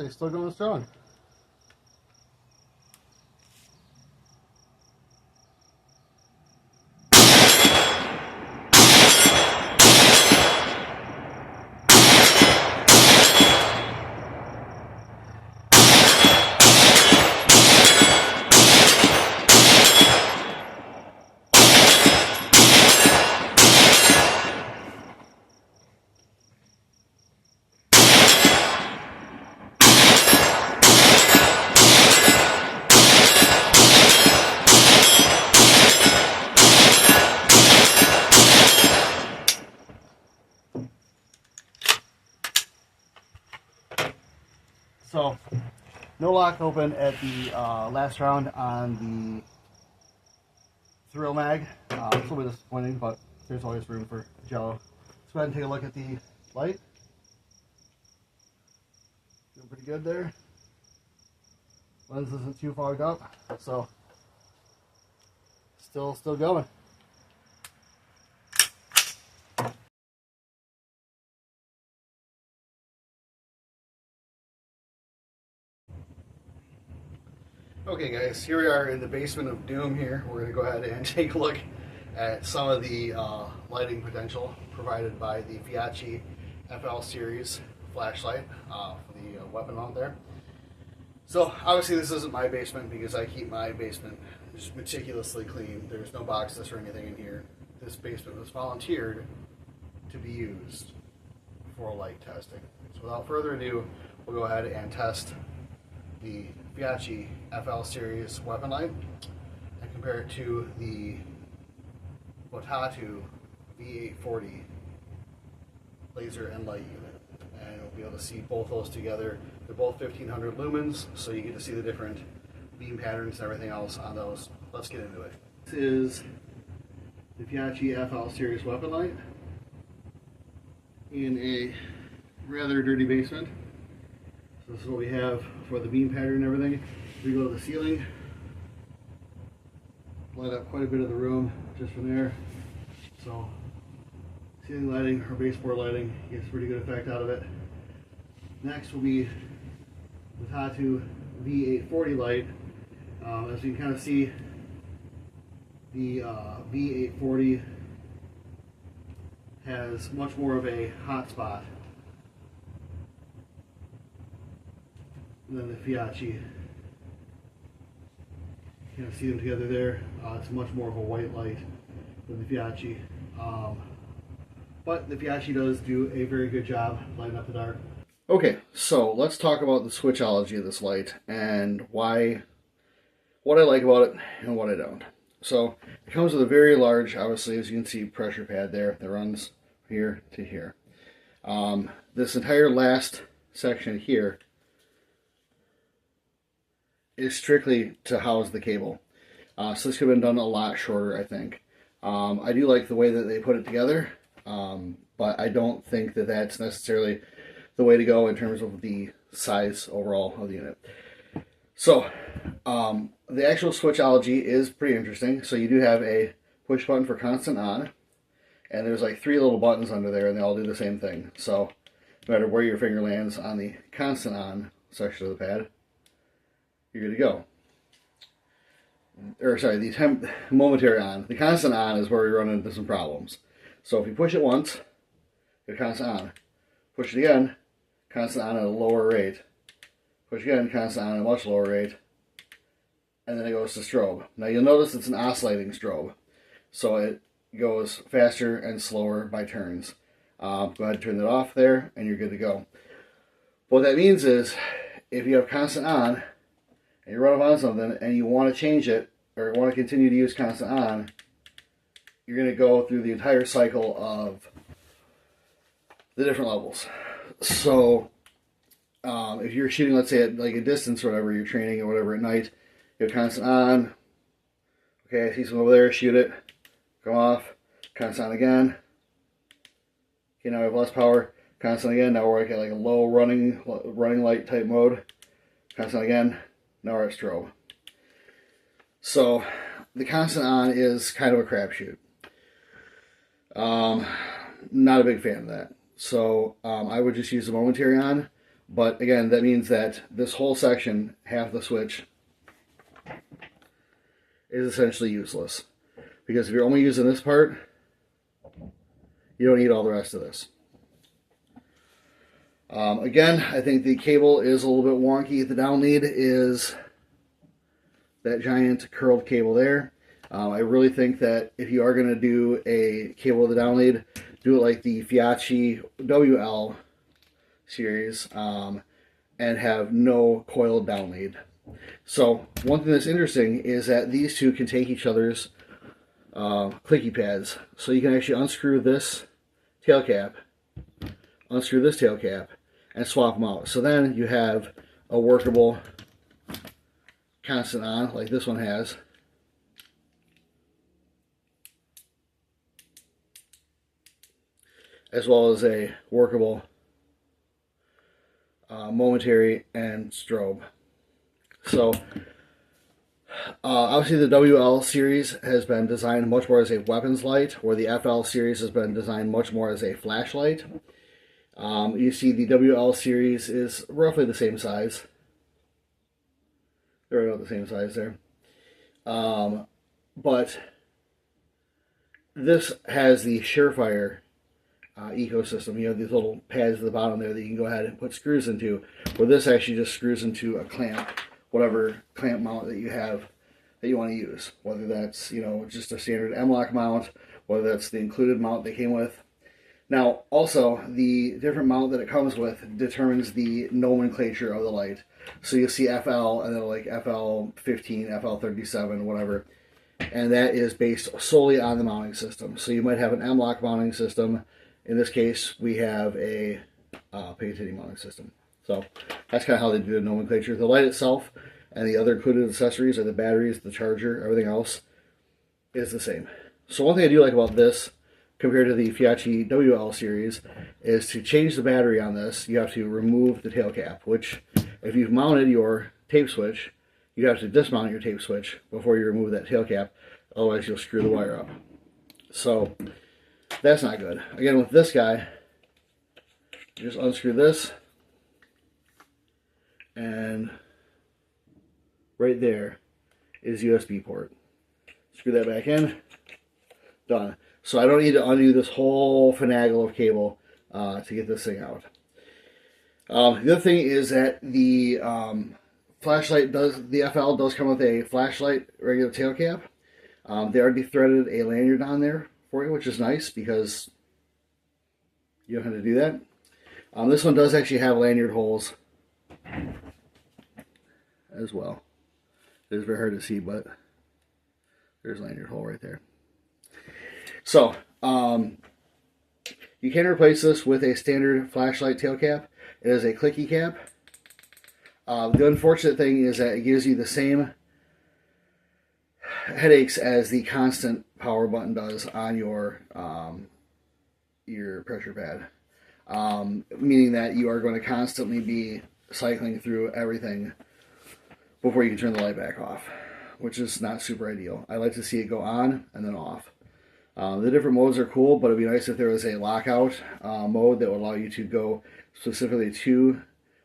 say still going strong. So, no lock open at the last round on the Thrill Mag. It's a little bit disappointing, but there's always room for jello. Let's go ahead and take a look at the light. Doing pretty good there. Lens isn't too fogged up, so still going. Okay guys, here we are in the basement of Doom here. We're going to go ahead and take a look at some of the lighting potential provided by the Feyachi FL series flashlight for the weapon mount there. So obviously this isn't my basement because I keep my basement just meticulously clean. There's no boxes or anything in here. This basement was volunteered to be used for light testing. So without further ado, we'll go ahead and test the Feyachi FL series weapon light and compare it to the V840 laser and light unit, and we'll be able to see both those together. They're both 1500 lumens, so you get to see the different beam patterns and everything else on those. Let's get into it. This is the Feyachi FL series weapon light in a rather dirty basement. So this is what we have for the beam pattern and everything. We go to the ceiling, light up quite a bit of the room just from there. So ceiling lighting or baseboard lighting gets a pretty good effect out of it. Next will be the Tatu V840 light. As you can kind of see, the V840 has much more of a hot spot than the Feyachi. You kind of see them together there. It's much more of a white light than the Feyachi. But the Feyachi does do a very good job lighting up the dark. Okay, so let's talk about the switchology of this light and what I like about it and what I don't. So it comes with a very large, obviously, as you can see, pressure pad there that runs here to here. This entire last section here is strictly to house the cable. So this could have been done a lot shorter, I think. I do like the way that they put it together, but I don't think that that's necessarily the way to go in terms of the size overall of the unit. So the actual switchology is pretty interesting. So you do have a push button for constant on, and there's like 3 little buttons under there, and they all do the same thing. So no matter where your finger lands on the constant on section of the pad, you're good to go. Or sorry, the momentary on. The constant on is where we run into some problems. So if you push it once, get constant on. Push it again, constant on at a lower rate. Push again, constant on at a much lower rate. And then it goes to strobe. Now you'll notice it's an oscillating strobe. So it goes faster and slower by turns. Go ahead and turn that off there, and you're good to go. What that means is, if you have constant on, and you run up on something and you want to change it or want to continue to use constant on, you're going to go through the entire cycle of the different levels. So if you're shooting, let's say at like a distance or whatever, you're training or whatever at night, you have constant on. Okay, I see someone over there, shoot it, go off, constant on again. Okay, now we have less power, constant again. Now we're at like a low running light type mode, constant again. Now we're at strobe. So the constant on is kind of a crapshoot. Not a big fan of that. So I would just use the momentary on, But again, that means that this whole section, half the switch, is essentially useless. Because if you're only using this part, you don't need all the rest of this. Again, I think the cable is a little bit wonky. The down lead is that giant curled cable there. I really think that if you are going to do a cable with a down lead, do it like the Feyachi WL series and have no coiled down lead. So one thing that's interesting is that these two can take each other's clicky pads. So you can actually unscrew this tail cap, unscrew this tail cap, and swap them out. So then you have a workable constant on, like this one has. As well as a workable momentary and strobe. So obviously the WL series has been designed much more as a weapons light, where the FL series has been designed much more as a flashlight. You see the WL series is roughly the same size. They're about the same size there. But this has the Surefire ecosystem. You have these little pads at the bottom there that you can go ahead and put screws into, where this actually just screws into a clamp, whatever clamp mount that you have that you want to use. Whether that's, you know, just a standard M-lock mount, whether that's the included mount they came with. Now, also, the different mount that it comes with determines the nomenclature of the light. So you'll see FL, and then like FL15, FL37, whatever. And that is based solely on the mounting system. So you might have an M-lock mounting system. In this case, we have a Picatinny mounting system. So that's kind of how they do the nomenclature. The light itself and the other included accessories, or the batteries, the charger, everything else, is the same. So one thing I do like about this, compared to the Feyachi WL series, is to change the battery on this, you have to remove the tail cap, which if you've mounted your tape switch, you have to dismount your tape switch before you remove that tail cap, otherwise you'll screw the wire up. So that's not good. Again, with this guy, you just unscrew this, and right there is USB port. Screw that back in, done. So I don't need to undo this whole finagle of cable to get this thing out. The other thing is that the flashlight the FL does come with a flashlight regular tail cap. They already threaded a lanyard on there for you, which is nice because you don't have to do that. This one does actually have lanyard holes as well. It's very hard to see, but there's a lanyard hole right there. So, you can replace this with a standard flashlight tail cap. It is a clicky cap. The unfortunate thing is that it gives you the same headaches as the constant power button does on your pressure pad. Meaning that you are going to constantly be cycling through everything before you can turn the light back off, which is not super ideal. I like to see it go on and then off. The different modes are cool, but it'd be nice if there was a lockout mode that would allow you to go specifically to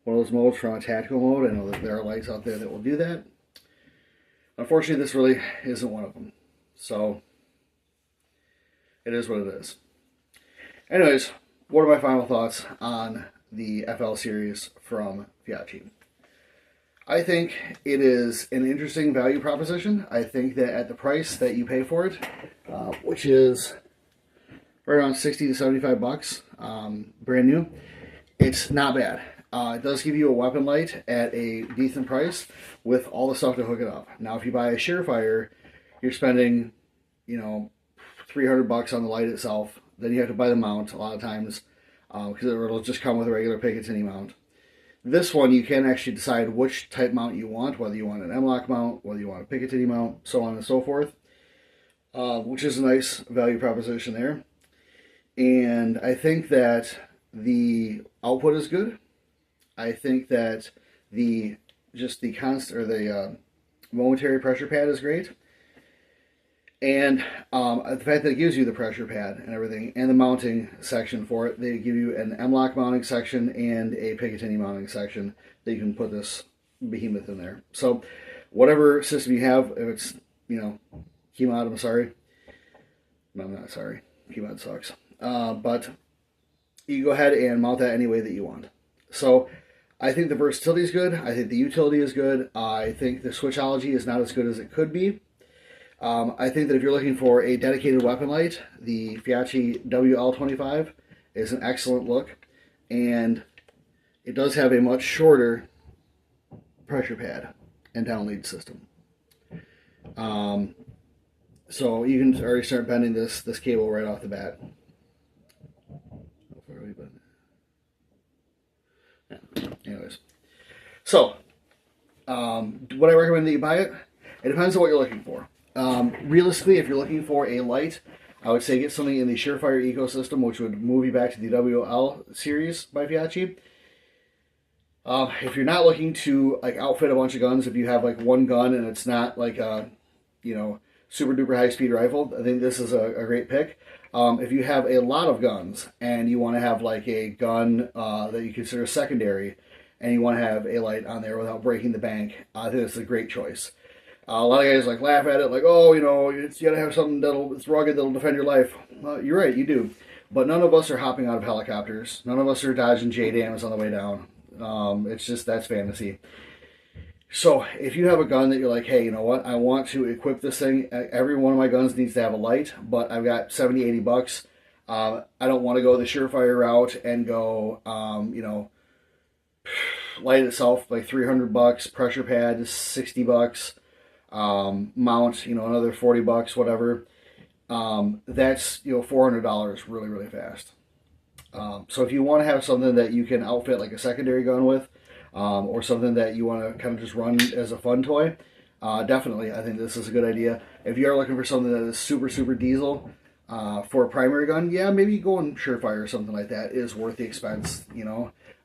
one of those modes from a tactical mode. I know that there are lights out there that will do that. Unfortunately, this really isn't one of them. So, it is what it is. Anyways, what are my final thoughts on the FL series from Feyachi? I think it is an interesting value proposition. I think that at the price that you pay for it, which is right around 60 to 75 bucks, brand new, it's not bad. It does give you a weapon light at a decent price with all the stuff to hook it up. Now, if you buy a Surefire, you're spending, you know, 300 bucks on the light itself. Then you have to buy the mount a lot of times because it'll just come with a regular Picatinny mount. This one, you can actually decide which type mount you want, whether you want an M-lock mount, whether you want a Picatinny mount, so on and so forth, which is a nice value proposition there. And I think that the output is good. I think that the momentary pressure pad is great. And the fact that it gives you the pressure pad and everything, and the mounting section for it, they give you an M-LOK mounting section and a Picatinny mounting section that you can put this behemoth in there. So whatever system you have, if it's, Keymod, I'm sorry. No, I'm not sorry. Keymod sucks. But you go ahead and mount that any way that you want. So I think the versatility is good. I think the utility is good. I think the switchology is not as good as it could be. I think that if you're looking for a dedicated weapon light, the Feyachi WL25 is an excellent look, and it does have a much shorter pressure pad and down lead system. So you can already start bending this cable right off the bat. Anyways, so would I recommend that you buy it? It depends on what you're looking for. Realistically, if you're looking for a light, I would say get something in the Surefire ecosystem, which would move you back to the WL series by Feyachi. If you're not looking to outfit a bunch of guns, if you have one gun and it's not a super duper high speed rifle, I think this is a great pick. If you have a lot of guns and you want to have a gun that you consider secondary, and you want to have a light on there without breaking the bank, I think it's a great choice. A lot of guys laugh at it, oh, you gotta have something that's rugged, that'll defend your life. Well, you're right, you do. But none of us are hopping out of helicopters. None of us are dodging JDAMs on the way down. It's just, that's fantasy. So if you have a gun that you're hey, you know what, I want to equip this thing. Every one of my guns needs to have a light, but I've got 70, 80 bucks. I don't want to go the Surefire route and go, light itself 300 bucks, pressure pad 60 bucks, mount, another 40 bucks, whatever. That's, $400 really, really fast. So if you want to have something that you can outfit a secondary gun with, or something that you want to kind of just run as a fun toy, definitely, I think this is a good idea. If you are looking for something that is super, super diesel, for a primary gun, yeah, maybe going Surefire or something like that is worth the expense,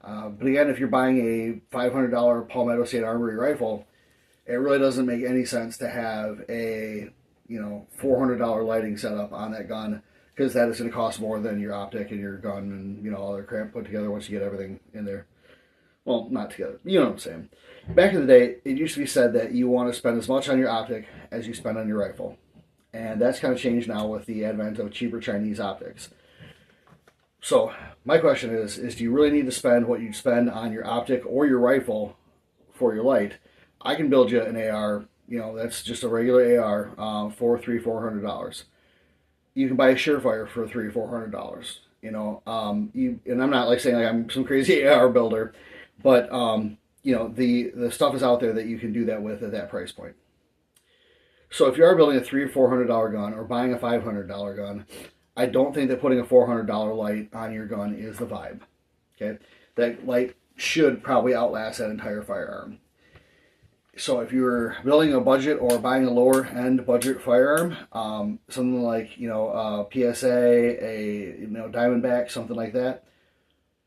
But again, if you're buying a $500 Palmetto State Armory rifle, it really doesn't make any sense to have a, $400 lighting setup on that gun, because that is going to cost more than your optic and your gun and, all the crap put together once you get everything in there. Well, not together. You know what I'm saying. Back in the day, it used to be said that you want to spend as much on your optic as you spend on your rifle. And that's kind of changed now with the advent of cheaper Chinese optics. So, my question is do you really need to spend what you'd spend on your optic or your rifle for your light? I can build you an AR, that's just a regular AR, for $300-$400. You can buy a Surefire for $300-$400. And I'm not saying I'm some crazy AR builder, but the stuff is out there that you can do that with at that price point. So if you are building a $300 or $400 gun or buying a $500 gun, I don't think that putting a $400 light on your gun is the vibe. Okay, that light should probably outlast that entire firearm. So if you're building a budget or buying a lower end budget firearm, something like a PSA, a Diamondback, something like that,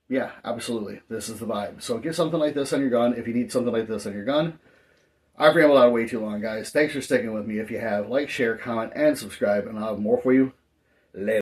yeah, absolutely, this is the vibe. So get something like this on your gun if you need something like this on your gun. I've rambled on way too long, guys. Thanks for sticking with me. If you have, like, share, comment, and subscribe, and I'll have more for you later.